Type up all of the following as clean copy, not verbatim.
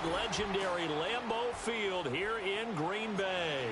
at legendary Lambeau Field here in Green Bay.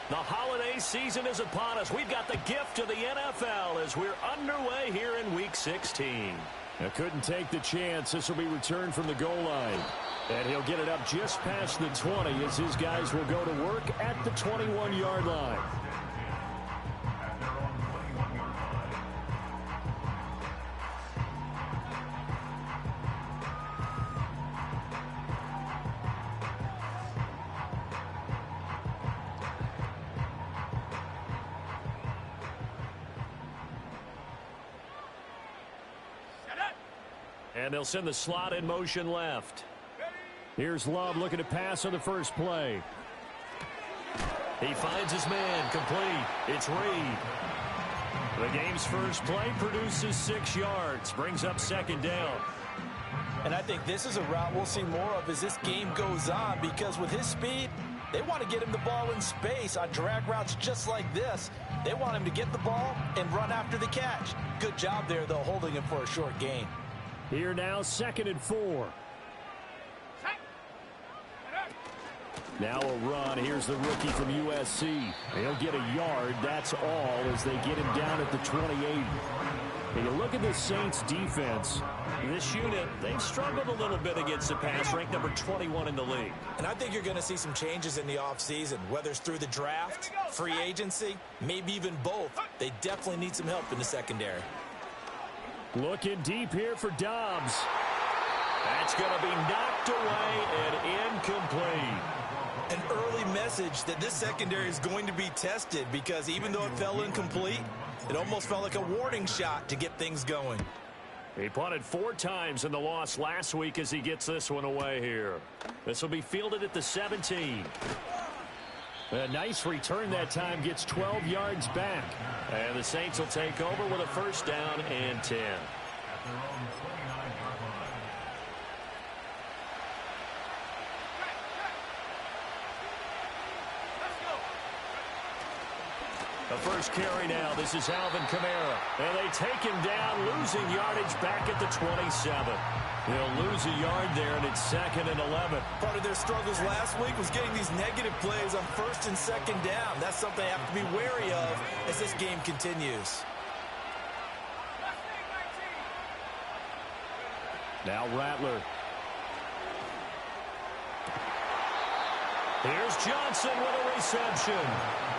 The holiday season is upon us. We've got the gift of the NFL as we're underway here in Week 16. I couldn't take the chance. This will be returned from the goal line. And he'll get it up just past the 20 as his guys will go to work at the 21-yard line. And they'll send the slot in motion left. Here's Love looking to pass on the first play. He finds his man, complete. It's Reed. The game's first play produces 6 yards, brings up second down. And I think this is a route we'll see more of as this game goes on, because with his speed, they want to get him the ball in space on drag routes just like this. They want him to get the ball and run after the catch. Good job there, though, holding him for a short gain. Here now, 2nd and 4. Now a run. Here's the rookie from USC. He'll get a yard. That's all as they get him down at the 28. And you look at the Saints defense. This unit, they've struggled a little bit against the pass, ranked number 21 in the league. And I think you're going to see some changes in the offseason, whether it's through the draft, free agency, maybe even both. They definitely need some help in the secondary. Looking deep here for Dobbs. That's going to be knocked away and incomplete. An early message that this secondary is going to be tested, because even though it fell incomplete, it almost felt like a warning shot to get things going. He punted 4 times in the loss last week as he gets this one away here. This will be fielded at the 17. A nice return that time, gets 12 yards back. And the Saints will take over with a first down and 10. The first carry now. This is Alvin Kamara. And they take him down, losing yardage back at the 27. They'll lose a yard there, and it's 2nd and 11. Part of their struggles last week was getting these negative plays on 1st and 2nd down. That's something they have to be wary of as this game continues. Now Rattler. Here's Johnson with a reception.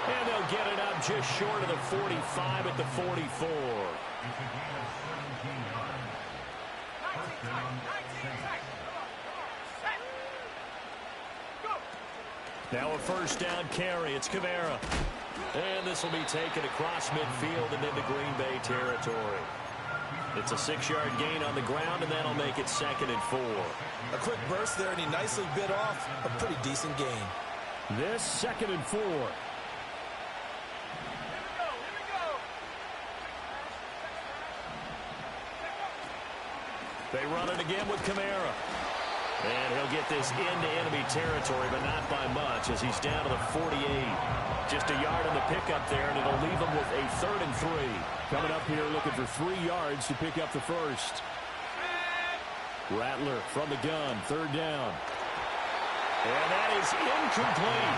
And they'll get it up just short of the 45 at the 44. Now a first down carry. It's Kamara. And this will be taken across midfield and into Green Bay territory. It's a 6-yard gain on the ground, and that'll make it 2nd and 4. A quick burst there, and he nicely bit off a pretty decent gain. This 2nd and 4. They run it again with Kamara. And he'll get this into enemy territory, but not by much as he's down to the 48. Just a yard on the pickup there, and it'll leave him with a 3rd and 3. Coming up here looking for 3 yards to pick up the first. Rattler from the gun, 3rd down. And that is incomplete.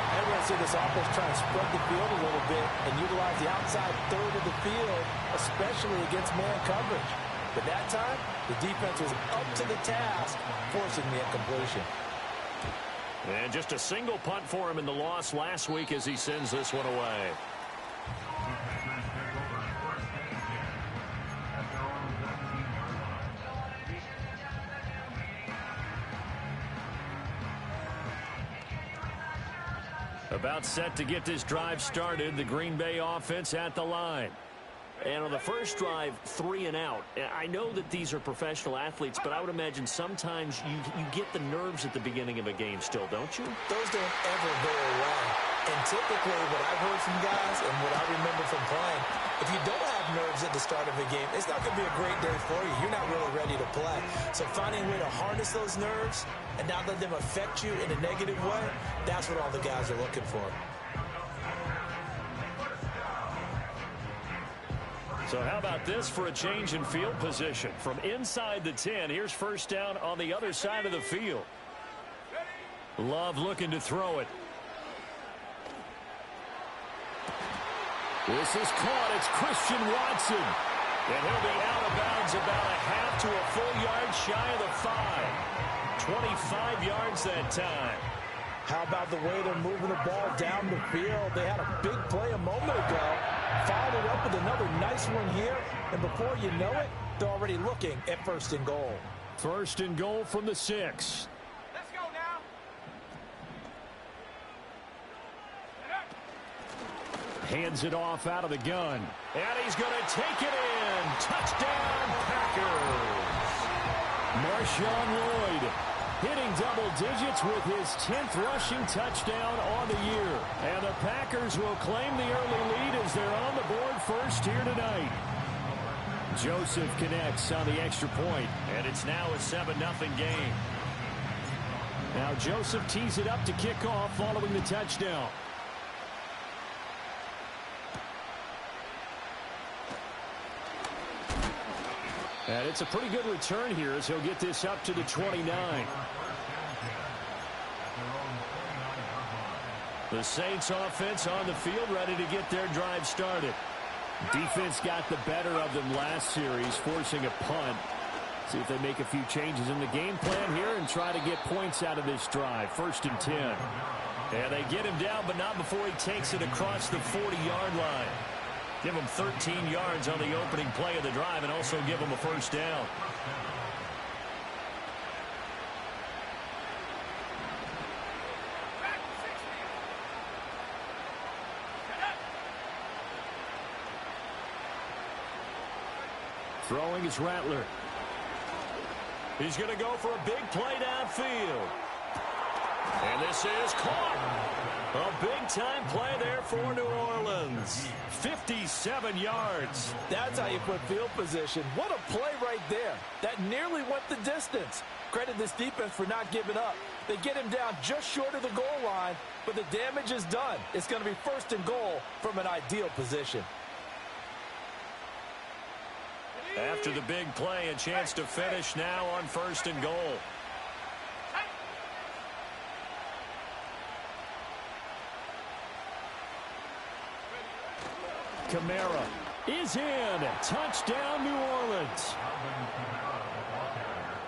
I'm going to see this offense try to spread the field a little bit and utilize the outside 3rd of the field, especially against man coverage. But that time, the defense was up to the task, forcing the incompletion. And just a single punt for him in the loss last week as he sends this one away. About set to get this drive started. The Green Bay offense at the line. And on the first drive, 3 and out. I know that these are professional athletes, but I would imagine sometimes you get the nerves at the beginning of a game still, don't you? Those don't ever go away. And typically what I've heard from guys and what I remember from playing, if you don't have nerves at the start of a game, it's not going to be a great day for you. You're not really ready to play. So finding a way to harness those nerves and not let them affect you in a negative way, that's what all the guys are looking for. So how about this for a change in field position? From inside the 10, here's first down on the other side of the field. Love looking to throw it. This is caught. It's Christian Watson. And he'll be out of bounds about a half to a full yard shy of the 5. 25 yards that time. How about the way they're moving the ball down the field? They had a big play a moment ago. Followed it up with another nice one here. And before you know it, they're already looking at first and goal. First and goal from the 6. Let's go now. Hands it off out of the gun. And he's going to take it in. Touchdown, Packers. Marshawn Lloyd hitting double digits with his 10th rushing touchdown on the year. And the Packers will claim the early lead as they're on the board first here tonight. Joseph connects on the extra point. And it's now a 7-0 game. Now Joseph tees it up to kick off following the touchdown. And it's a pretty good return here as he'll get this up to the 29. The Saints offense on the field ready to get their drive started. Defense got the better of them last series, forcing a punt. See if they make a few changes in the game plan here and try to get points out of this drive. First and 10. And they get him down, but not before he takes it across the 40-yard line. Give him 13 yards on the opening play of the drive and also give him a first down. Throwing is Rattler. He's going to go for a big play downfield. And this is caught. A big-time play there for New Orleans. 57 yards. That's how you put field position. What a play right there. That nearly went the distance. Credit this defense for not giving up. They get him down just short of the goal line, but the damage is done. It's going to be first and goal from an ideal position. After the big play, a chance to finish now on first and goal. Kamara is in. Touchdown, New Orleans.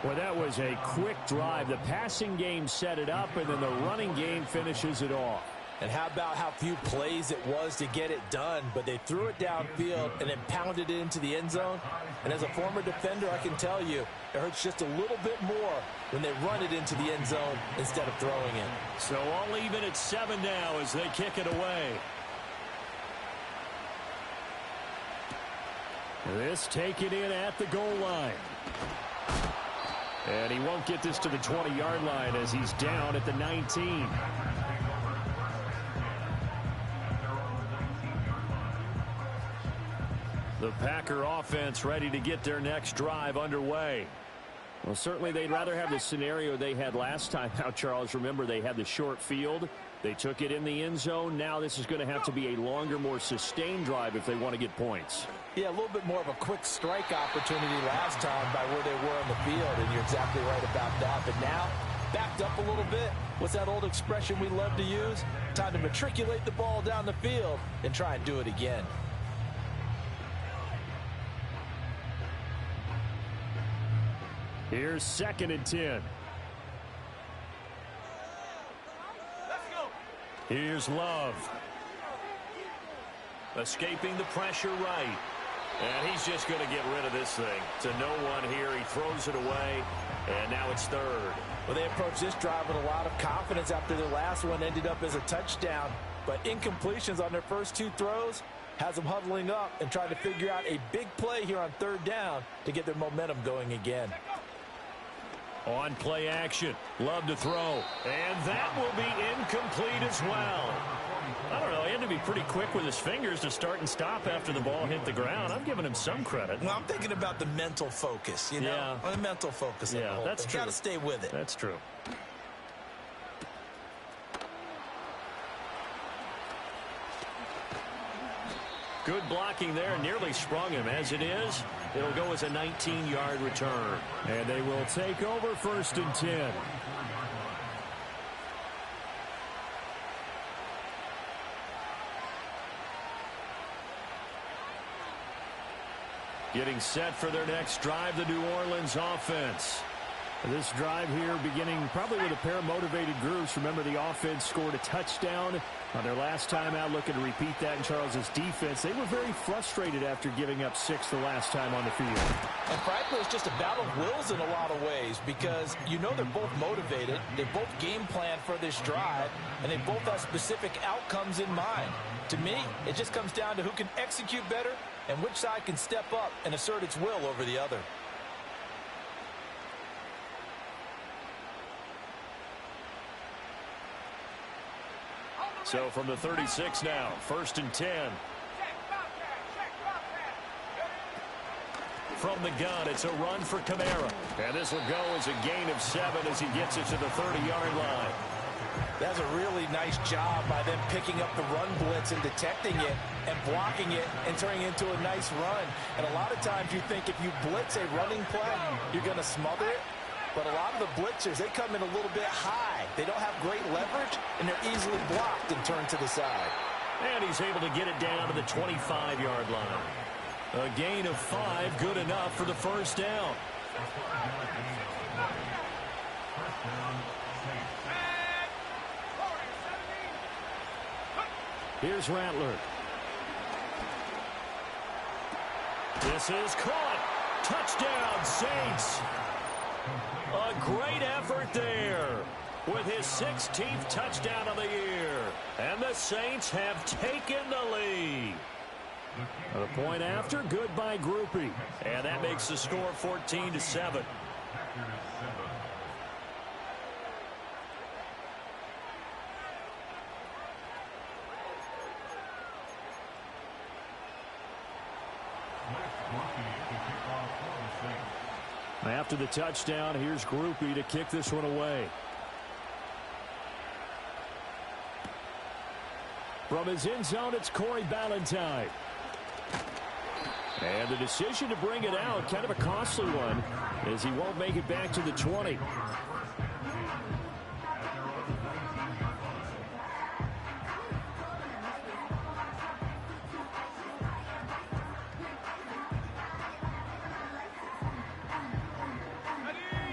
Well, that was a quick drive. The passing game set it up, and then the running game finishes it off. And how about how few plays it was to get it done, but they threw it downfield and then pounded it into the end zone. And as a former defender, I can tell you, it hurts just a little bit more when they run it into the end zone instead of throwing it. So all even at 7 now as they kick it away. This taken in at the goal line. And he won't get this to the 20-yard line as he's down at the 19. The Packer offense ready to get their next drive underway. Well, certainly they'd rather have the scenario they had last time out, Charles. Remember, they had the short field. They took it in the end zone. Now this is going to have to be a longer, more sustained drive if they want to get points. Yeah, a little bit more of a quick strike opportunity last time by where they were on the field, and you're exactly right about that. But now, backed up a little bit. What's that old expression we love to use? Time to matriculate the ball down the field and try and do it again. Here's second and 10. Here's Love. Escaping the pressure right. And he's just going to get rid of this thing. To no one here. He throws it away. And now it's third. Well, they approached this drive with a lot of confidence after their last one ended up as a touchdown. But incompletions on their first 2 throws has them huddling up and trying to figure out a big play here on third down to get their momentum going again. On play action. Love to throw. And that will be incomplete as well. I don't know. He had to be pretty quick with his fingers to start and stop after the ball hit the ground. I'm giving him some credit. Well, I'm thinking about the mental focus, you know? Yeah. The mental focus. Yeah, that's true. Got to stay with it. That's true. Good blocking there. Nearly sprung him. As it is, it'll go as a 19-yard return. And they will take over 1st and 10. Getting set for their next drive, the New Orleans offense. This drive here beginning probably with a pair of motivated groups. Remember, the offense scored a touchdown on their last time out, looking to repeat that in Charles's defense. They were very frustrated after giving up 6 the last time on the field. And frankly, it's just a battle of wills in a lot of ways because you know they're both motivated. They both game plan for this drive, and they both have specific outcomes in mind. To me, it just comes down to who can execute better and which side can step up and assert its will over the other. So from the 36 now, 1st and 10. From the gun, it's a run for Kamara. And this will go as a gain of 7 as he gets it to the 30-yard line. That's a really nice job by them picking up the run blitz and detecting it and blocking it and turning it into a nice run. And a lot of times you think if you blitz a running play, you're going to smother it. But a lot of the blitzers, they come in a little bit high. They don't have great leverage, and they're easily blocked and turned to the side. And he's able to get it down to the 25-yard line. A gain of 5, good enough for the first down. Here's Rattler. This is caught. Touchdown, Saints. A great effort there with his 16th touchdown of the year. And the Saints have taken the lead. The point after, good by Groupie. And that makes the score 14-7. After the touchdown, here's Groupie to kick this one away. From his end zone, it's Corey Ballantyne. And the decision to bring it out, kind of a costly one, as he won't make it back to the 20.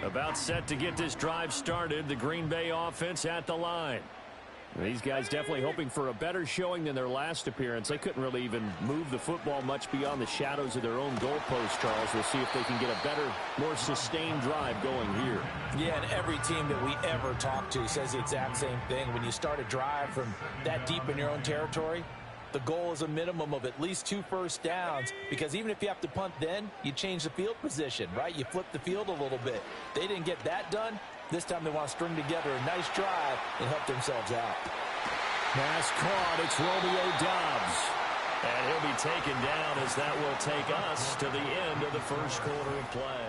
About set to get this drive started. The Green Bay offense at the line. These guys definitely hoping for a better showing than their last appearance. They couldn't really even move the football much beyond the shadows of their own goalpost, Charles. We'll see if they can get a better, more sustained drive going here. Yeah, and every team that we ever talk to says the exact same thing. When you start a drive from that deep in your own territory, the goal is a minimum of at least 2 first downs, because even if you have to punt then, you change the field position, right? You flip the field a little bit. They didn't get that done. This time they want to string together a nice drive and help themselves out. Pass caught. It's Romeo Doubs. And he'll be taken down as that will take us to the end of the first quarter of play.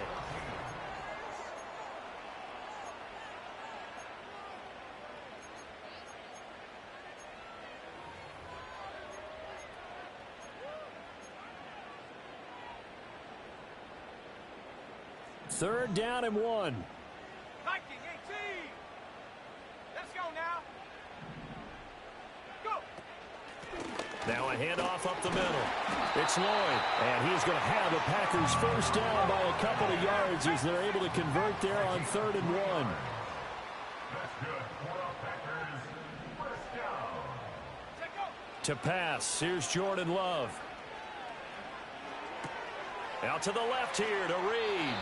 Third down and 1. Viking 18. Let's go now. Go. Now a handoff up the middle. It's Lloyd. And he's going to have the Packers first down by a couple of yards as they're able to convert there on 3rd and 1. To pass, here's Jordan Love. Out to the left here to Reed.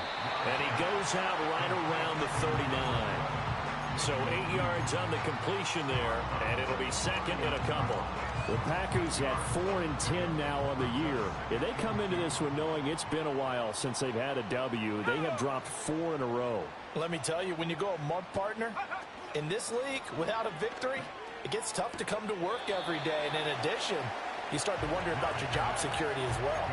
And he goes out right around the 39. So 8 yards on the completion there, and it'll be second and a couple. The Packers at 4-10 now on the year. If they come into this one knowing it's been a while since they've had a W, they have dropped 4 in a row. Let me tell you, when you go a month, partner, in this league, without a victory, it gets tough to come to work every day. And in addition, you start to wonder about your job security as well.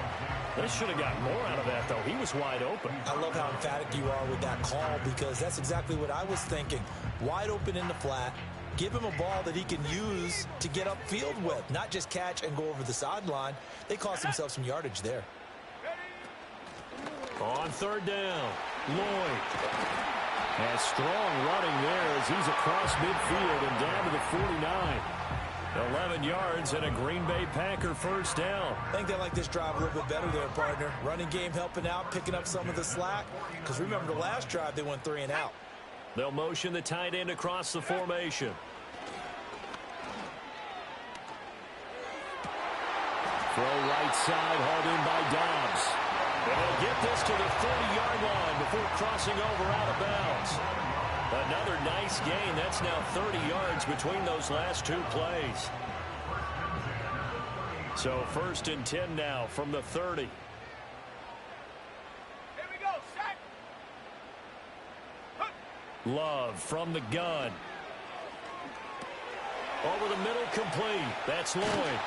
They should have gotten more out of that, though. He was wide open. I love how emphatic you are with that call, because that's exactly what I was thinking. Wide open in the flat. Give him a ball that he can use to get upfield with, not just catch and go over the sideline. They cost themselves some yardage there. On third down, Lloyd. And strong running there as he's across midfield and down to the 49. 11 yards and a Green Bay Packer first down. I think they like this drive a little bit better there, partner. Running game helping out, picking up some of the slack. Because remember the last drive, they went 3 and out. They'll motion the tight end across the formation. Throw right side, hauled in by Dobbs. And they'll get this to the 30-yard line before crossing over out of bounds. Another nice gain. That's now 30 yards between those last 2 plays. So 1st and 10 now from the 30. Here we go, set. Love from the gun. Over the middle, complete. That's Lloyd.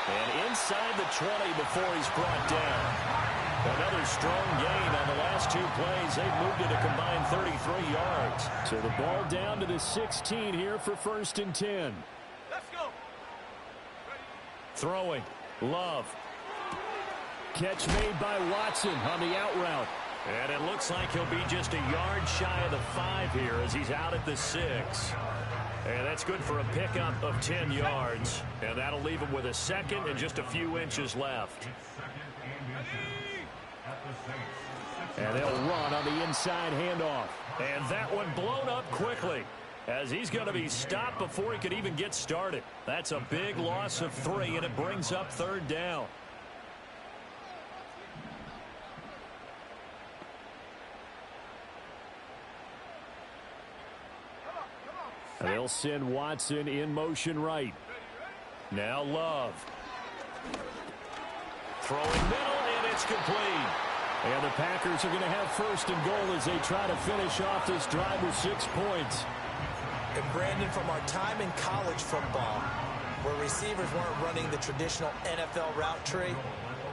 And inside the 20 before he's brought down. Another strong gain on the last 2 plays. They've moved it a combined 33 yards. So the ball down to the 16 here for 1st and 10. Let's go. Throwing. Love. Catch made by Watson on the out route. And it looks like he'll be just a yard shy of the 5 here as he's out at the 6. And that's good for a pickup of 10 yards. And that'll leave him with a second and just a few inches left. And they'll run on the inside handoff. And that one blown up quickly as he's going to be stopped before he could even get started. That's a big loss of 3, and it brings up 3rd down. And they'll send Watson in motion right. Now Love. Throwing middle, and it's complete. And the Packers are going to have 1st and goal as they try to finish off this drive with 6 points. And Brandon, from our time in college football, where receivers weren't running the traditional NFL route tree,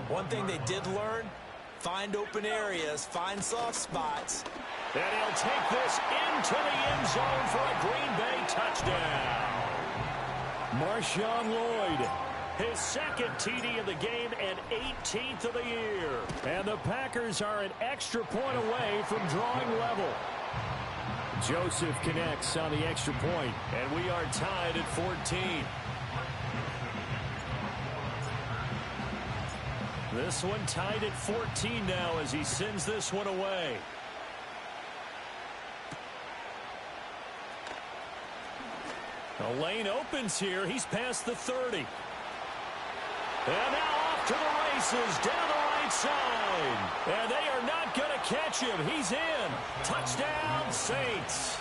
one thing they did learn, find open areas, find soft spots. And he'll take this into the end zone for a Green Bay touchdown. Marshawn Lloyd. His 2nd TD of the game and 18th of the year. And the Packers are an extra point away from drawing level. Joseph connects on the extra point. And we are tied at 14. This one tied at 14 now as he sends this one away. The lane opens here. He's past the 30. And now off to the races down the right side. And they are not going to catch him. He's in. Touchdown, Saints.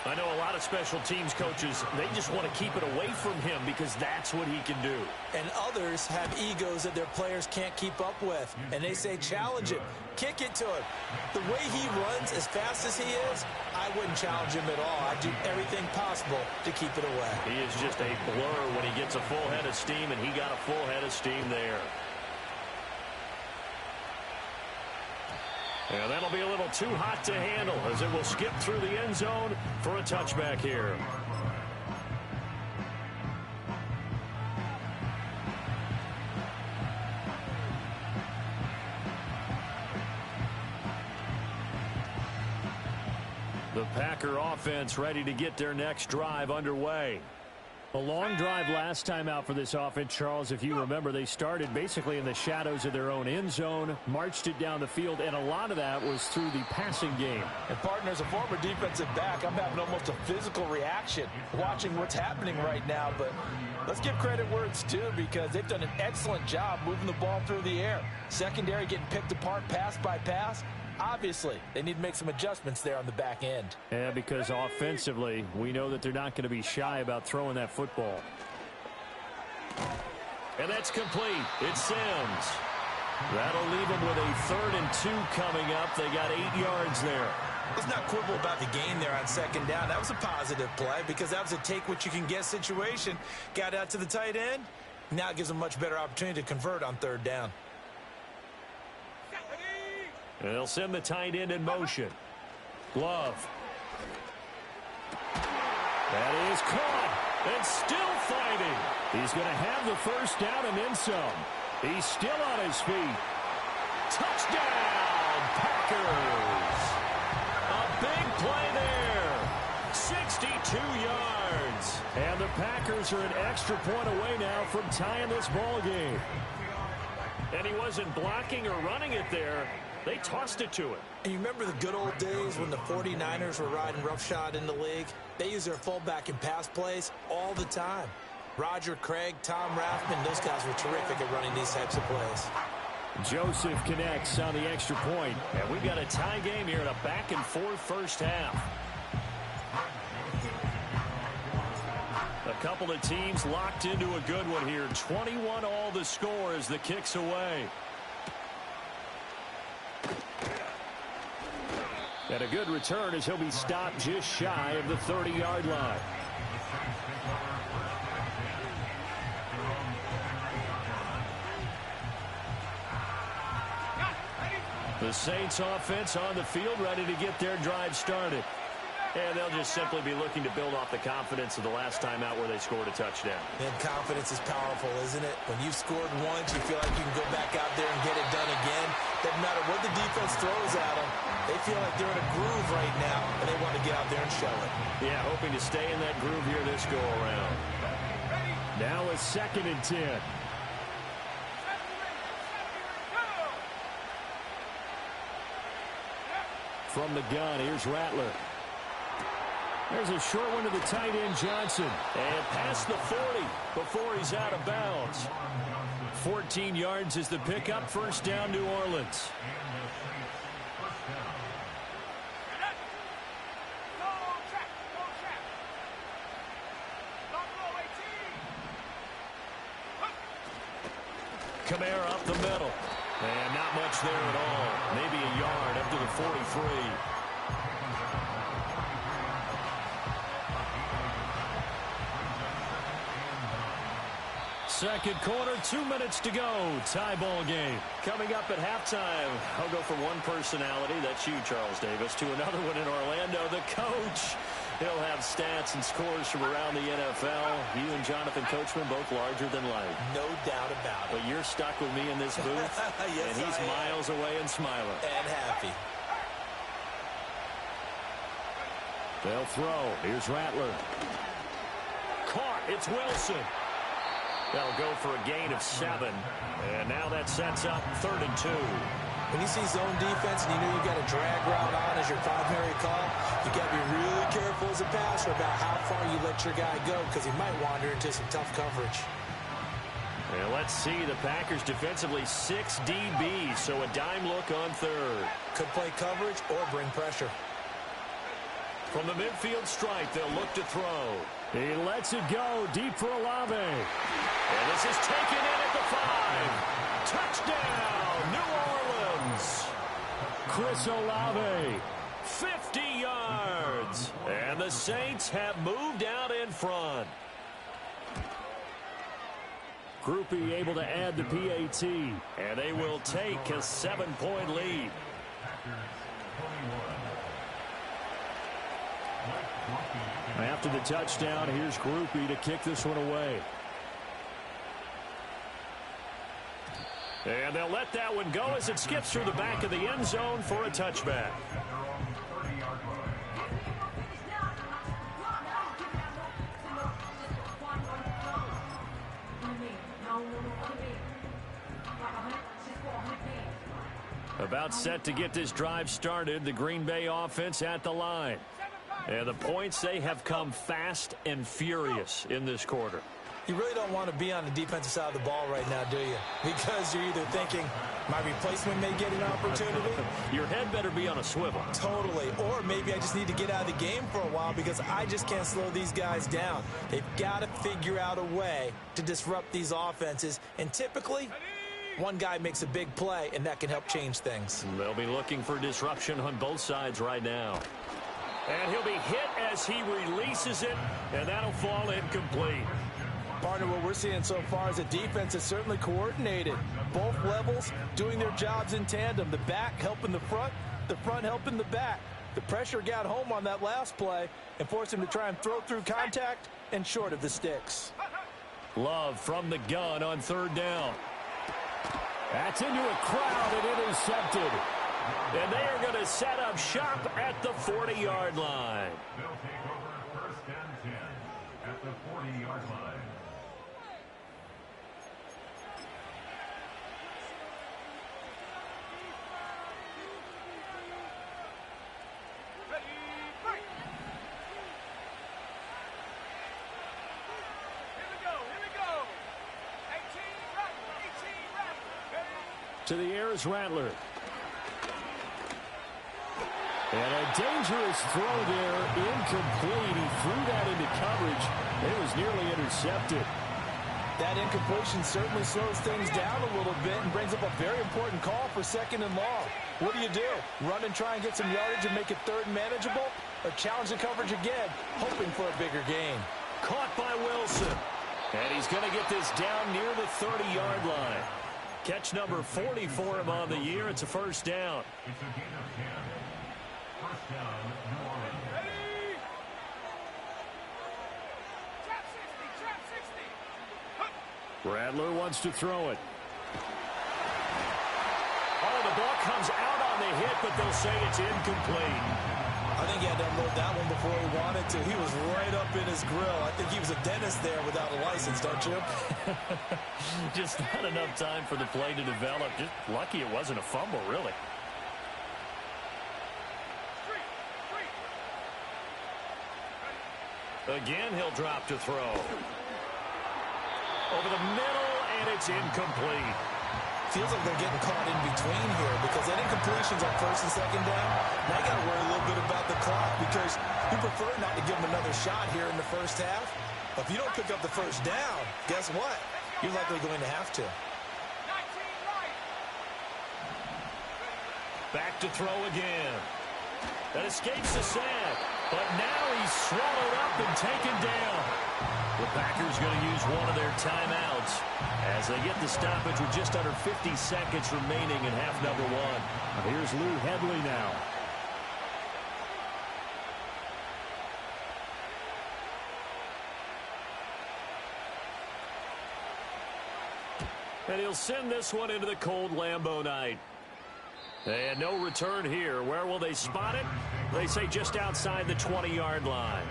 I know a lot of special teams coaches, they just want to keep it away from him because that's what he can do. And others have egos that their players can't keep up with. And they say, challenge him. Kick it to him. The way he runs as fast as he is, I wouldn't challenge him at all. I'd do everything possible to keep it away. He is just a blur when he gets a full head of steam, and he got a full head of steam there. And that'll be a little too hot to handle as it will skip through the end zone for a touchback here. The Packer offense ready to get their next drive underway. A long drive last time out for this offense, Charles. If you remember, they started basically in the shadows of their own end zone, marched it down the field, and a lot of that was through the passing game. And partner, as a former defensive back, I'm having almost a physical reaction watching what's happening right now. But let's give credit where it's due because they've done an excellent job moving the ball through the air. Secondary getting picked apart pass by pass. Obviously, they need to make some adjustments there on the back end. Yeah, because offensively, we know that they're not going to be shy about throwing that football. And that's complete. It's Sims. That'll leave them with a 3rd and 2 coming up. They got 8 yards there. Let's not quibble about the gain there on 2nd down. That was a positive play because that was a take-what-you-can-get situation. Got out to the tight end. Now it gives them a much better opportunity to convert on 3rd down. And they'll send the tight end in motion. Glove. That is caught and still fighting. He's going to have the 1st down and then some. He's still on his feet. Touchdown, Packers. A big play there. 62 yards. And the Packers are an extra point away now from tying this ball game. And he wasn't blocking or running it there. They tossed it to him. And you remember the good old days when the 49ers were riding roughshod in the league? They use their fullback in pass plays all the time. Roger Craig, Tom Rathman, those guys were terrific at running these types of plays. Joseph connects on the extra point. And we've got a tie game here in a back-and-forth first half. A couple of teams locked into a good one here. 21 all the score as the kick's away. And a good return as he'll be stopped just shy of the 30-yard line. The Saints offense on the field ready to get their drive started. And they'll just simply be looking to build off the confidence of the last time out where they scored a touchdown. And confidence is powerful, isn't it? When you've scored once, you feel like you can go back out there and get it done again. Doesn't matter what the defense throws at them. They feel like they're in a groove right now, and they want to get out there and show it. Yeah, hoping to stay in that groove here this go-around. Now a 2nd and 10. From the gun, here's Rattler. There's a short one to the tight end, Johnson. And past the 40 before he's out of bounds. 14 yards is the pickup. 1st down, New Orleans. Kamara up the middle. And not much there at all. Maybe a yard up to the 43. Second quarter, 2 minutes to go. Tie ball game. Coming up at halftime, I'll go from one personality, that's you, Charles Davis, to another one in Orlando, the coach. He'll have stats and scores from around the NFL. You and Jonathan Coachman both larger than life. No doubt about it. But you're stuck with me in this booth, yes, and he's miles away and smiling. And happy. They'll throw. Here's Rattler. Caught. It's Wilson. They'll go for a gain of 7. And now that sets up 3rd and 2. When you see zone defense and you know you got a drag route on as your primary call, you got to be really careful as a passer about how far you let your guy go because he might wander into some tough coverage. And let's see, the Packers defensively 6 DBs, so a dime look on 3rd. Could play coverage or bring pressure. From the midfield stripe, they'll look to throw. He lets it go deep for Olave. And this is taken in at the 5. Touchdown, New Orleans. Chris Olave. 50 yards. And the Saints have moved out in front. Groupie able to add the PAT. And they will take a 7-point lead. After the touchdown, here's Groupie to kick this one away. And they'll let that one go as it skips through the back of the end zone for a touchback. About set to get this drive started, the Green Bay offense at the line. And the points, they have come fast and furious in this quarter. You really don't want to be on the defensive side of the ball right now, do you? Because you're either thinking, my replacement may get an opportunity. Your head better be on a swivel. Totally. Or maybe I just need to get out of the game for a while because I just can't slow these guys down. They've got to figure out a way to disrupt these offenses. And typically, one guy makes a big play, and that can help change things. They'll be looking for disruption on both sides right now. And he'll be hit as he releases it, and that'll fall incomplete. Partner, what we're seeing so far is a defense that's certainly coordinated. Both levels doing their jobs in tandem. The back helping the front helping the back. The pressure got home on that last play and forced him to try and throw through contact and short of the sticks. Love from the gun on third down. That's into a crowd and intercepted. And they are going to set up shop at the 40-yard line. They'll take over first and 10 at the 40-yard line. To the air is Rattler. And a dangerous throw there, incomplete. He threw that into coverage. It was nearly intercepted. That incompletion certainly slows things down a little bit and brings up a very important call for second and long. What do? Run and try and get some yardage and make it third and manageable? Or challenge the coverage again, hoping for a bigger gain? Caught by Wilson. And he's going to get this down near the 30-yard line. Catch number 40 for him on the year. It's a first down. It's a gain of 10. First down, New Orleans. Ready? Trap 60, trap 60. Rattler wants to throw it. Oh, the ball comes out on the hit, but they'll say it's incomplete. I think he had to unload that one before he wanted to. He was right up in his grill. I think he was a dentist there without a license, don't you? Just not enough time for the play to develop. Just lucky it wasn't a fumble, really. Again, he'll drop to throw. Over the middle, and it's incomplete. Feels like they're getting caught in between here because that incompletion's on first and second down. Now you got to worry a little bit about the clock because you prefer not to give them another shot here in the first half. But if you don't pick up the first down, guess what? You're likely going to have to. Back to throw again. That escapes the sack. But now he's swallowed up and taken down. The Packers going to use one of their timeouts as they get the stoppage with just under 50 seconds remaining in half number one. Here's Lou Hedley now. And he'll send this one into the cold Lambeau night. And no return here. Where will they spot it? They say just outside the 20-yard line.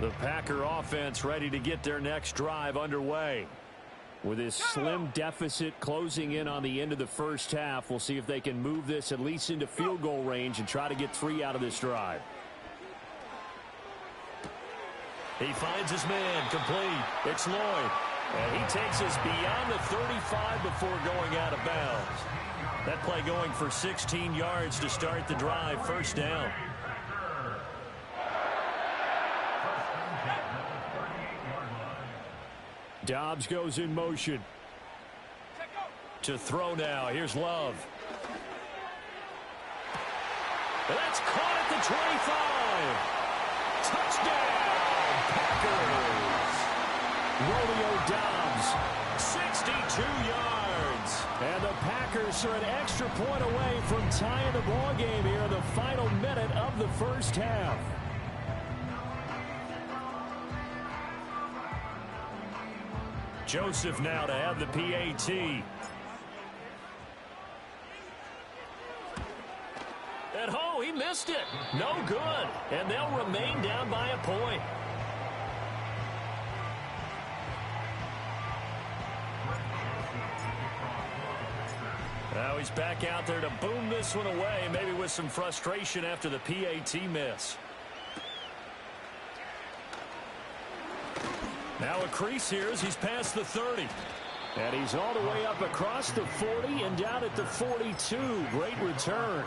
The Packer offense ready to get their next drive underway. With this slim deficit closing in on the end of the first half, we'll see if they can move this at least into field goal range and try to get 3 out of this drive. He finds his man, complete. It's Lloyd. And he takes us beyond the 35 before going out of bounds. That play going for 16 yards to start the drive, first down. Dobbs goes in motion. To throw now. Here's Love. And that's caught at the 25. Touchdown, Packers. Romeo Dobbs, 62 yards. And the Packers are an extra point away from tying the ball game here in the final minute of the first half. Joseph now to have the PAT. And oh, he missed it. No good. And they'll remain down by a point. Now he's back out there to boom this one away, maybe with some frustration after the PAT miss. Now a crease here as he's past the 30. And he's all the way up across the 40 and down at the 42. Great return.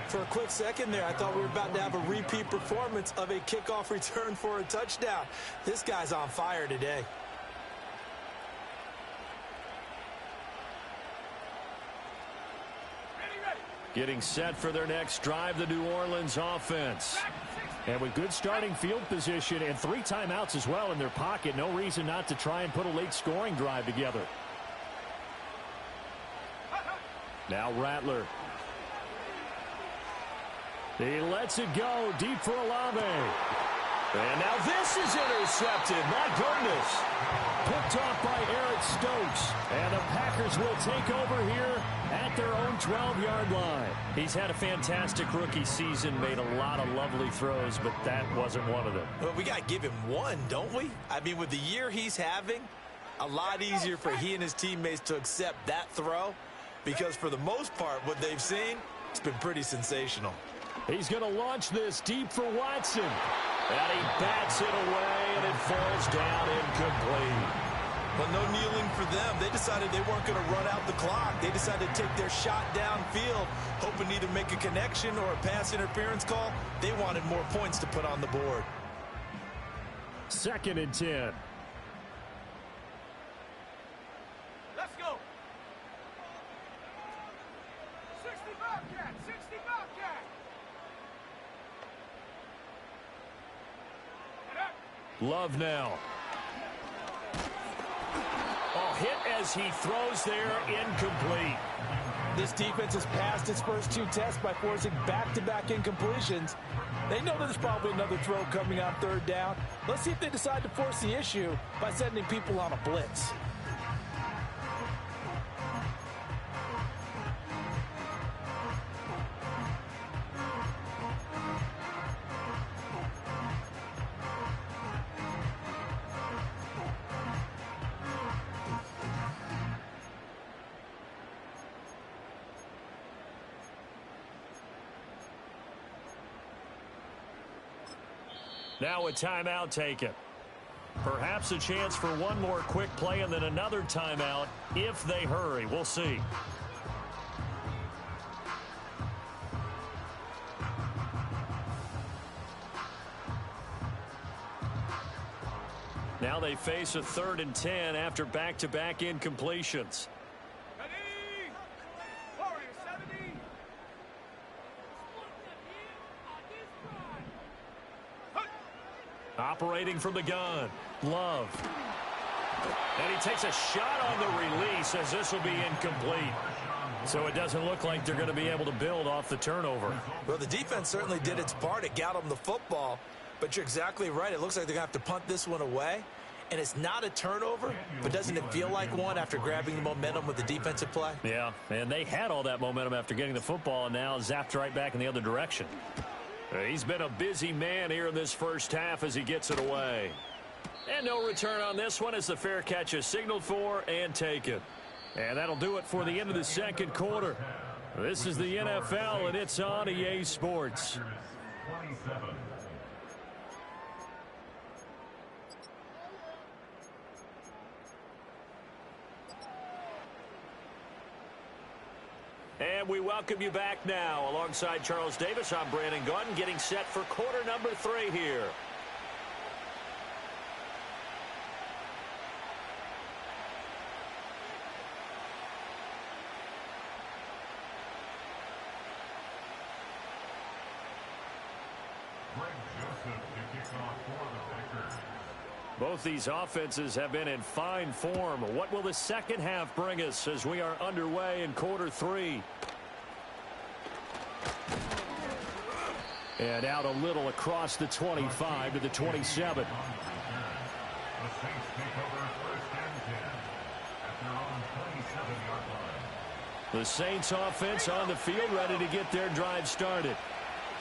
For a quick second there, I thought we were about to have a repeat performance of a kickoff return for a touchdown. This guy's on fire today. Getting set for their next drive, the New Orleans offense. And with good starting field position and 3 timeouts as well in their pocket, no reason not to try and put a late scoring drive together. Now Rattler. He lets it go deep for Olave. And now this is intercepted. My goodness. Picked off by Eric Stokes. And the Packers will take over here at their own 12-yard line. He's had a fantastic rookie season, made a lot of lovely throws, but that wasn't one of them. Well, we got to give him one, don't we? I mean, with the year he's having, a lot easier for he and his teammates to accept that throw because for the most part, what they've seen, it's been pretty sensational. He's going to launch this deep for Watson. And he bats it away, and it falls down incomplete. But no kneeling for them. They decided they weren't going to run out the clock. They decided to take their shot downfield, hoping to either make a connection or a pass interference call. They wanted more points to put on the board. 2nd and 10. Let's go. 60 Bobcat, 60 Bobcat. Love now. Oh, hit as he throws there, incomplete. This defense has passed its first 2 tests by forcing back-to-back incompletions. They know there's probably another throw coming on 3rd down. Let's see if they decide to force the issue by sending people on a blitz. Now a timeout taken. Perhaps a chance for one more quick play and then another timeout if they hurry. We'll see. Now they face a 3rd and 10 after back-to-back incompletions. Ready? Warrior 70. Operating from the gun. Love. And he takes a shot on the release as this will be incomplete. So it doesn't look like they're going to be able to build off the turnover. Well, the defense certainly did its part. It got them the football. But you're exactly right. It looks like they're going to have to punt this one away. And it's not a turnover, but doesn't it feel like one after grabbing the momentum with the defensive play? Yeah, and they had all that momentum after getting the football and now zapped right back in the other direction. He's been a busy man here in this first half as he gets it away. And no return on this one as the fair catch is signaled for and taken. And that'll do it for the end of the second quarter. This is the NFL, and it's on EA Sports. 27. And we welcome you back now. Alongside Charles Davis, I'm Brandon Gunn, getting set for quarter number 3 here. Both these offenses have been in fine form. What will the second half bring us as we are underway in quarter 3? And out a little across the 25 to the 27. The Saints offense on the field, ready to get their drive started.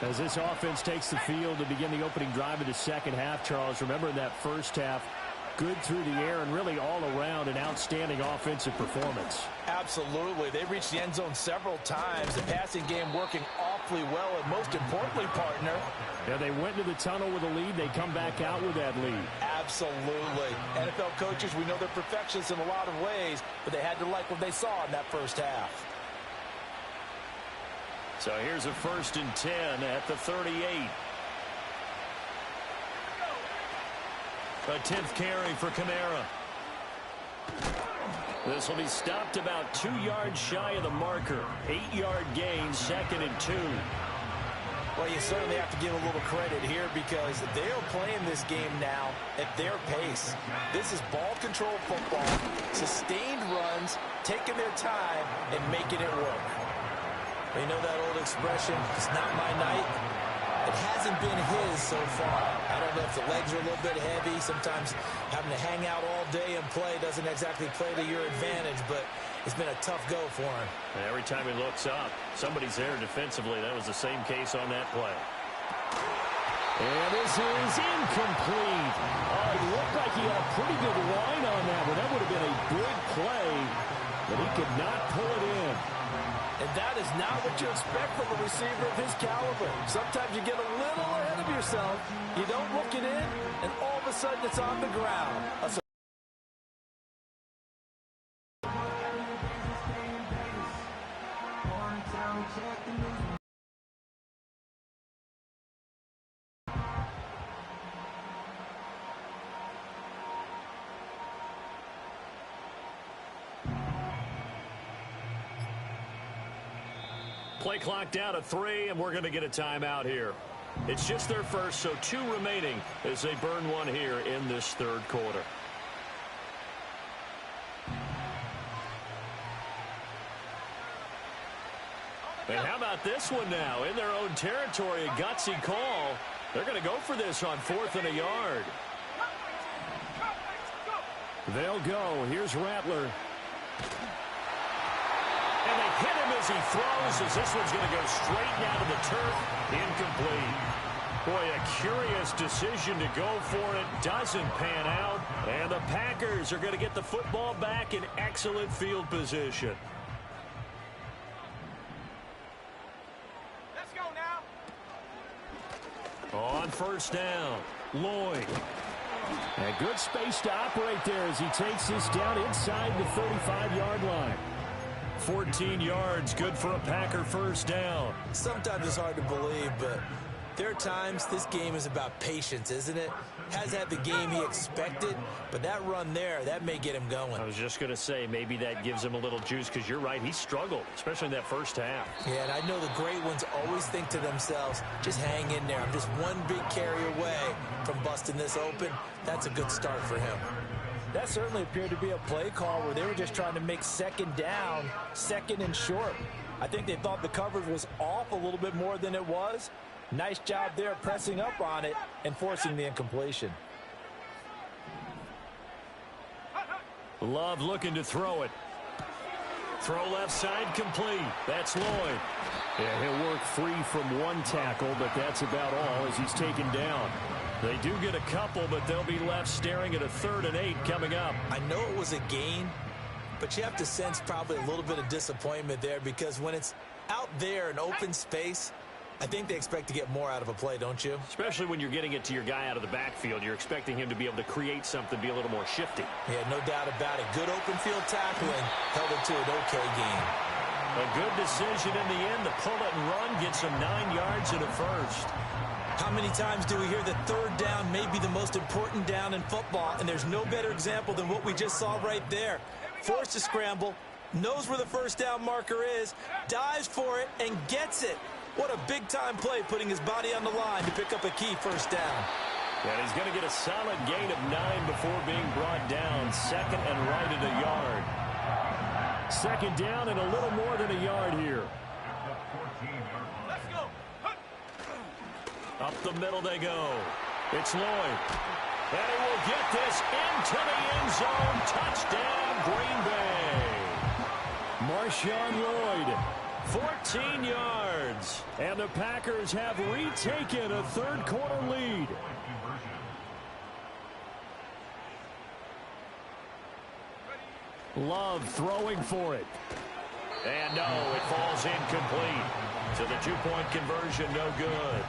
As this offense takes the field to begin the opening drive of the second half, Charles, remember in that first half, Good through the air and really all around an outstanding offensive performance. Absolutely. They reached the end zone several times. The passing game working awfully well, and most importantly, partner. Yeah, they went to the tunnel with a lead. They come back out with that lead. Absolutely. NFL coaches, we know they're perfectionists in a lot of ways, but they had to like what they saw in that first half. So here's a 1st and 10 at the 38. A 10th carry for Kamara. This will be stopped about 2 yards shy of the marker. 8-yard gain, 2nd and 2. Well, you certainly have to give a little credit here because they are playing this game now at their pace. This is ball control football, sustained runs, taking their time, and making it work. You know that old expression, it's not my night? It hasn't been his so far. I don't know if the legs are a little bit heavy. Sometimes having to hang out all day and play doesn't exactly play to your advantage, but it's been a tough go for him. And every time he looks up, somebody's there defensively. That was the same case on that play. And this is incomplete. Oh, it looked like he had a pretty good line on that one. That would have been a big play, but he could not pull it in. And that is not what you expect from a receiver of his caliber. Sometimes you get a little ahead of yourself, you don't look it in, and all of a sudden it's on the ground. Play clock down to 3, and we're going to get a timeout here. It's just their first, so 2 remaining as they burn one here in this 3rd quarter. And how about this one now? In their own territory, a gutsy call. They're going to go for this on 4th and a yard. They'll go. Here's Rattler. And they hit him as he throws, as this one's going to go straight down to the turf. Incomplete. Boy, a curious decision to go for it. Doesn't pan out. And the Packers are going to get the football back in excellent field position. Let's go now. On 1st down, Lloyd. And good space to operate there as he takes this down inside the 35-yard line. 14 yards, good for a Packer 1st down. Sometimes it's hard to believe, but there are times this game is about patience, isn't it? Has had the game he expected, but that run there, that may get him going. I was just going to say, maybe that gives him a little juice, because you're right, he struggled, especially in that 1st half. Yeah, and I know the great ones always think to themselves, just hang in there. I'm just one big carry away from busting this open. That's a good start for him. That certainly appeared to be a play call where they were just trying to make 2nd down, 2nd and short. I think they thought the coverage was off a little bit more than it was. Nice job there pressing up on it and forcing the incompletion. Love looking to throw it. Throw left side complete. That's Lloyd. Yeah, he'll work free from one tackle, but that's about all as he's taken down. They do get a couple, but they'll be left staring at a 3rd and 8 coming up. I know it was a gain, but you have to sense probably a little bit of disappointment there because when it's out there in open space, I think they expect to get more out of a play, don't you? Especially when you're getting it to your guy out of the backfield. You're expecting him to be able to create something, be a little more shifty. Yeah, no doubt about it. Good open field tackling held it to an okay gain. A good decision in the end. The pull it and run gets him 9 yards and a 1st. How many times do we hear that 3rd down may be the most important down in football, and there's no better example than what we just saw right there. Forced to scramble, knows where the 1st down marker is, dives for it, and gets it. What a big-time play putting his body on the line to pick up a key 1st down. And he's going to get a solid gain of 9 before being brought down. 2nd and right at a yard. 2nd down and a little more than a yard here. Let's go. Up the middle they go. It's Lloyd. And he will get this into the end zone. Touchdown, Green Bay. Marshawn Lloyd. 14 yards. And the Packers have retaken a 3rd quarter lead. Love throwing for it. And no, it falls incomplete. So the two-point conversion, no good.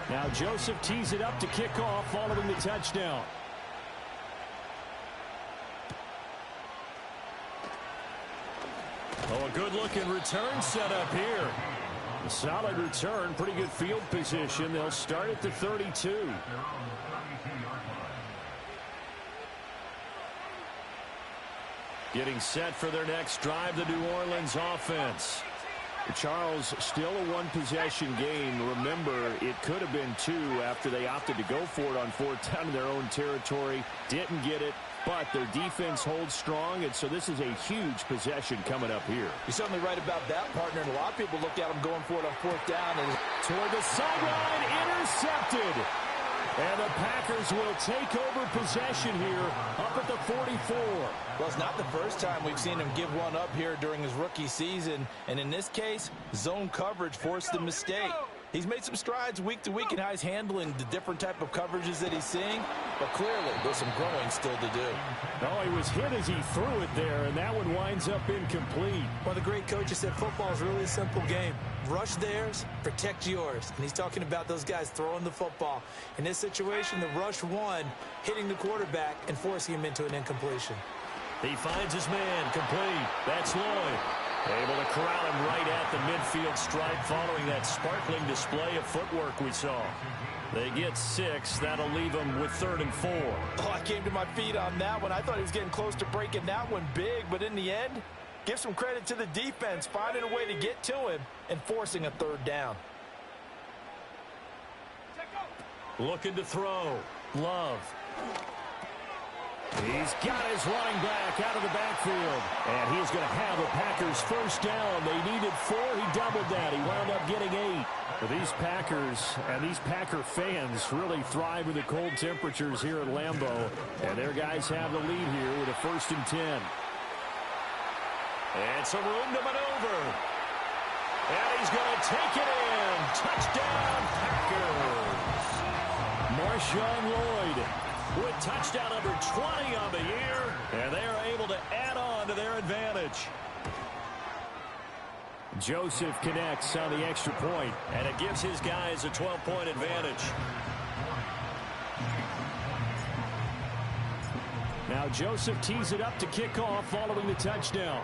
Now Joseph tees it up to kick off following the touchdown. Oh, a good-looking return set up here. A solid return, pretty good field position. They'll start at the 32. Getting set for their next drive, the New Orleans offense. Charles, still a one-possession game. Remember, it could have been two after they opted to go for it on fourth down in their own territory. Didn't get it, but their defense holds strong, and so this is a huge possession coming up here. You're certainly right about that, partner, and a lot of people look at them going for it on fourth down. And toward the sideline, intercepted. And the Packers will take over possession here up at the 44. Well, it's not the first time we've seen him give one up here during his rookie season. And in this case, zone coverage forced the mistake. He's made some strides week to week in how he's handling the different type of coverages that he's seeing. But clearly, there's some growing still to do. Oh, he was hit as he threw it there, and that one winds up incomplete. Well, the great coach has said football is really a simple game. Rush theirs, protect yours. And he's talking about those guys throwing the football. In this situation, the rush one, hitting the quarterback and forcing him into an incompletion. He finds his man, complete. That's Lloyd. Able to corral him right at the midfield stripe following that sparkling display of footwork we saw. They get 6. That'll leave them with 3rd and 4. Oh, I came to my feet on that one. I thought he was getting close to breaking that one big, but in the end, give some credit to the defense, finding a way to get to him and forcing a 3rd down. Looking to throw. Love. He's got his running back out of the backfield. And he's going to have the Packers first down. They needed 4. He doubled that. He wound up getting 8. But these Packers and these Packer fans really thrive in the cold temperatures here at Lambeau. And their guys have the lead here with a 1st and 10. And some room to maneuver. And he's going to take it in. Touchdown, Packers. Marshawn Lloyd with touchdown number 20 on the year. And they are able to add on to their advantage. Joseph connects on the extra point. And it gives his guys a 12-point advantage. Now Joseph tees it up to kick off following the touchdown.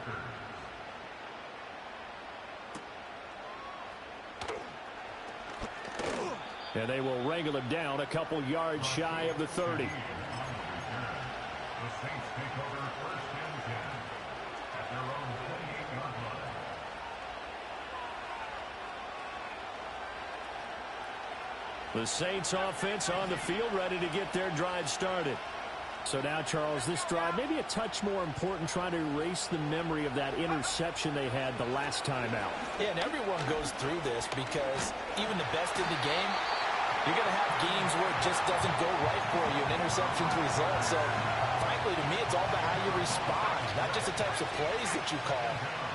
And they will wrangle him down a couple yards shy of the 30. The Saints take over 1st and 10 at their own 28-yard line. The Saints offense on the field, ready to get their drive started. So now, Charles, this drive maybe a touch more important, trying to erase the memory of that interception they had the last time out. Yeah, and everyone goes through this because even the best in the game, you're going to have games where it just doesn't go right for you, and interceptions result. So, frankly, to me, it's all about how you respond, not just the types of plays that you call,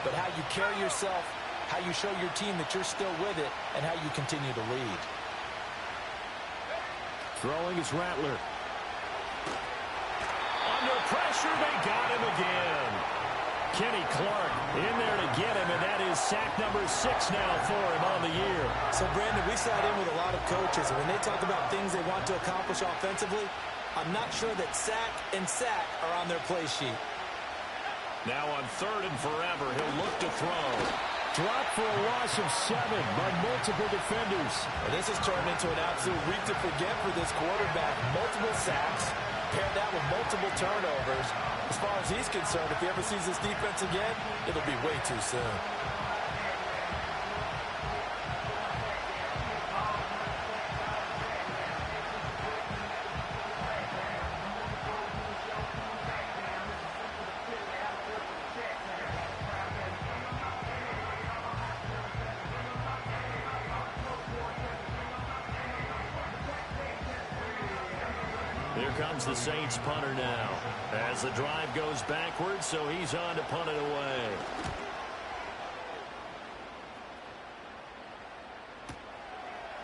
but how you carry yourself, how you show your team that you're still with it, and how you continue to lead. Throwing is Rattler. Under pressure, they got him again. Kenny Clark in there to get him, and that is sack number 6 now for him on the year. So, Brandon, we sat in with a lot of coaches, and when they talk about things they want to accomplish offensively, I'm not sure that sack and sack are on their play sheet. Now on 3rd and forever, he'll look to throw. Dropped for a loss of 7 by multiple defenders. Well, this has turned into an absolute week to forget for this quarterback. Multiple sacks, paired that with multiple turnovers. As far as he's concerned, if he ever sees this defense again, it'll be way too soon. Here comes the Saints punter now. As the drive goes backwards, so he's on to punt it away.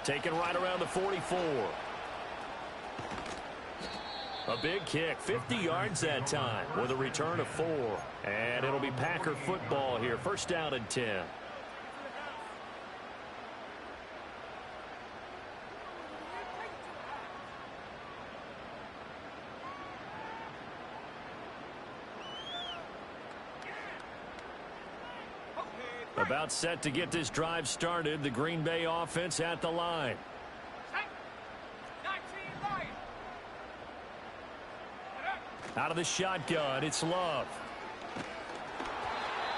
Taken right around the 44. A big kick, 50 yards that time with a return of 4. And it'll be Packer football here. First down and 10. About set to get this drive started. The Green Bay offense at the line. Out of the shotgun, it's Love.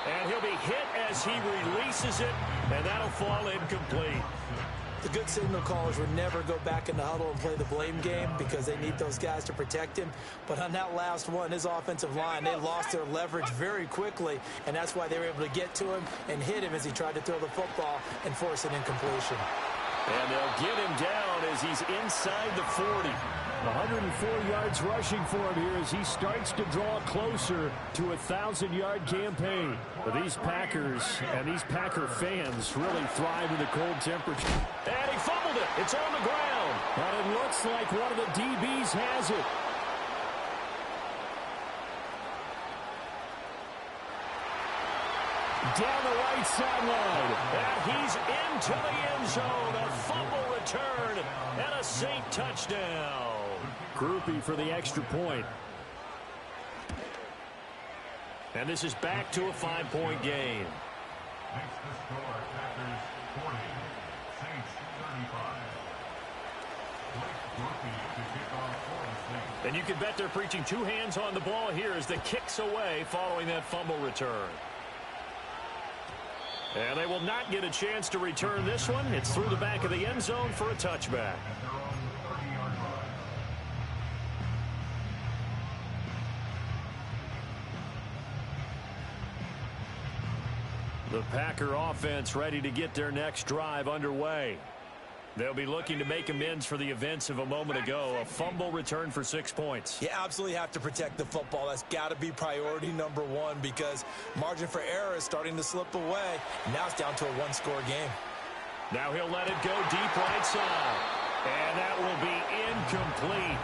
And he'll be hit as he releases it, and that'll fall incomplete. The good signal callers would never go back in the huddle and play the blame game because they need those guys to protect him. But on that last one, his offensive line, they lost their leverage very quickly, and that's why they were able to get to him and hit him as he tried to throw the football and force an incompletion. And they'll get him down as he's inside the 40. 104 yards rushing for him here as he starts to draw closer to a 1,000-yard campaign. But these Packers and these Packer fans really thrive in the cold temperature. And he fumbled it. It's on the ground. And it looks like one of the DBs has it. Down the right sideline. And he's into the end zone. A fumble return and a Saint touchdown. Groupie for the extra point. And this is back to a 5-point game. Makes the score Packers 40, Saints 35. To kick off for the Saints. And you can bet they're preaching 2 hands on the ball here as the kick's away following that fumble return. And they will not get a chance to return this one. It's through the back of the end zone for a touchback. The Packer offense ready to get their next drive underway. They'll be looking to make amends for the events of a moment ago. A fumble return for 6 points. You absolutely have to protect the football. That's got to be priority number 1 because margin for error is starting to slip away. Now it's down to a 1-score game. Now he'll let it go deep right side. And that will be incomplete.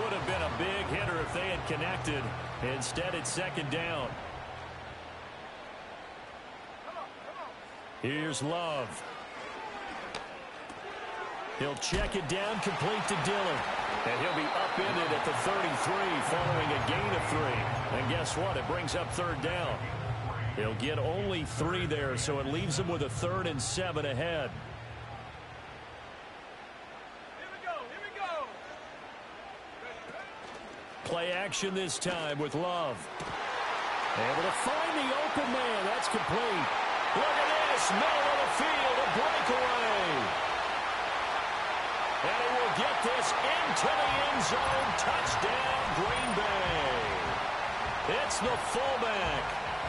Would have been a big hitter if they had connected. Instead, it's second down. Here's Love. He'll check it down, complete to Dillon. And he'll be upended at the 33 following a gain of 3. And guess what? It brings up third down. He'll get only 3 there, so it leaves him with a 3rd and 7 ahead. Here we go. Play action this time with Love. Able to find the open man. That's complete. Look at this. Middle of the field. A breakaway. And he will get this into the end zone. Touchdown, Green Bay. It's the fullback.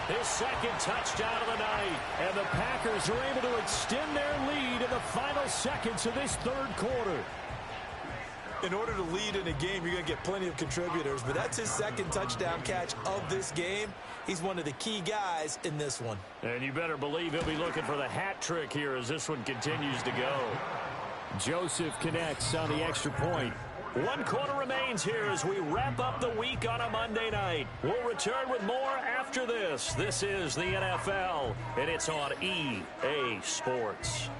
His second touchdown of the night. And the Packers are able to extend their lead in the final seconds of this third quarter. In order to lead in a game, you're going to get plenty of contributors, but that's his second touchdown catch of this game. He's one of the key guys in this one. And you better believe he'll be looking for the hat trick here as this one continues to go. Joseph connects on the extra point. 1 quarter remains here as we wrap up the week on a Monday night. We'll return with more after this. This is the NFL, and it's on EA Sports.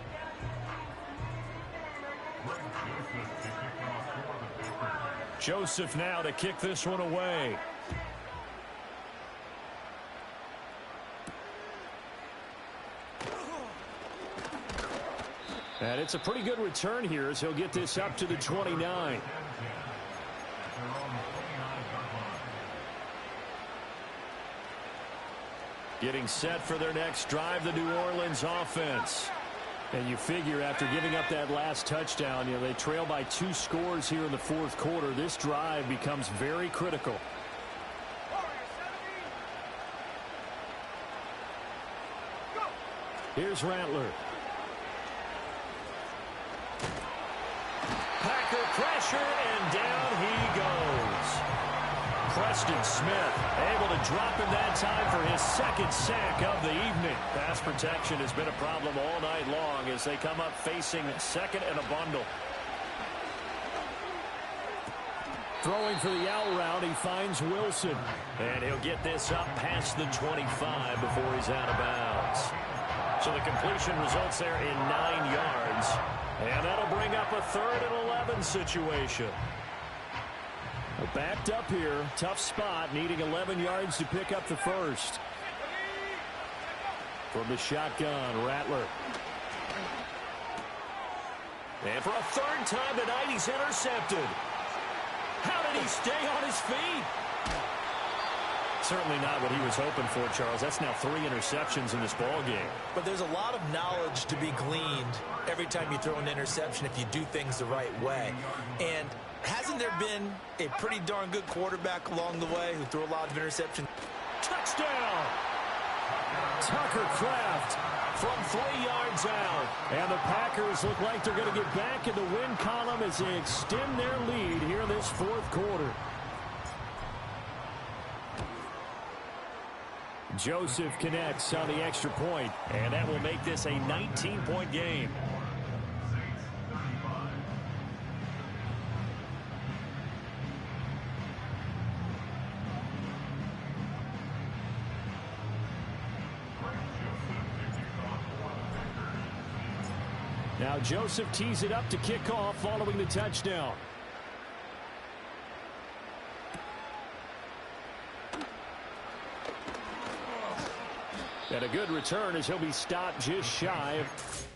Joseph now to kick this one away. And it's a pretty good return here as he'll get this up to the 29. Getting set for their next drive, the New Orleans offense. And you figure after giving up that last touchdown, they trail by 2 scores here in the fourth quarter. This drive becomes very critical. Here's Rattler. Packer pressure, and down he goes. Preston Smith able to drop him that time for his second sack of the evening. Pass protection has been a problem all night long as they come up facing second and a bundle. Throwing for the out route, he finds Wilson. And he'll get this up past the 25 before he's out of bounds. So the completion results there in 9 yards. And that'll bring up a 3rd and 11 situation. Backed up here, tough spot, needing 11 yards to pick up the first. From the shotgun, Rattler. And for a 3rd time tonight, he's intercepted. How did he stay on his feet? Certainly not what he was hoping for, Charles. That's now 3 interceptions in this ball game. But there's a lot of knowledge to be gleaned every time you throw an interception if you do things the right way. And hasn't there been a pretty darn good quarterback along the way who threw a lot of interceptions? Touchdown! Tucker Kraft from 3 yards out. And the Packers look like they're going to get back in the win column as they extend their lead here in this 4th quarter. Joseph connects on the extra point, and that will make this a 19-point game. Now Joseph tees it up to kick off following the touchdown. And a good return as he'll be stopped just shy of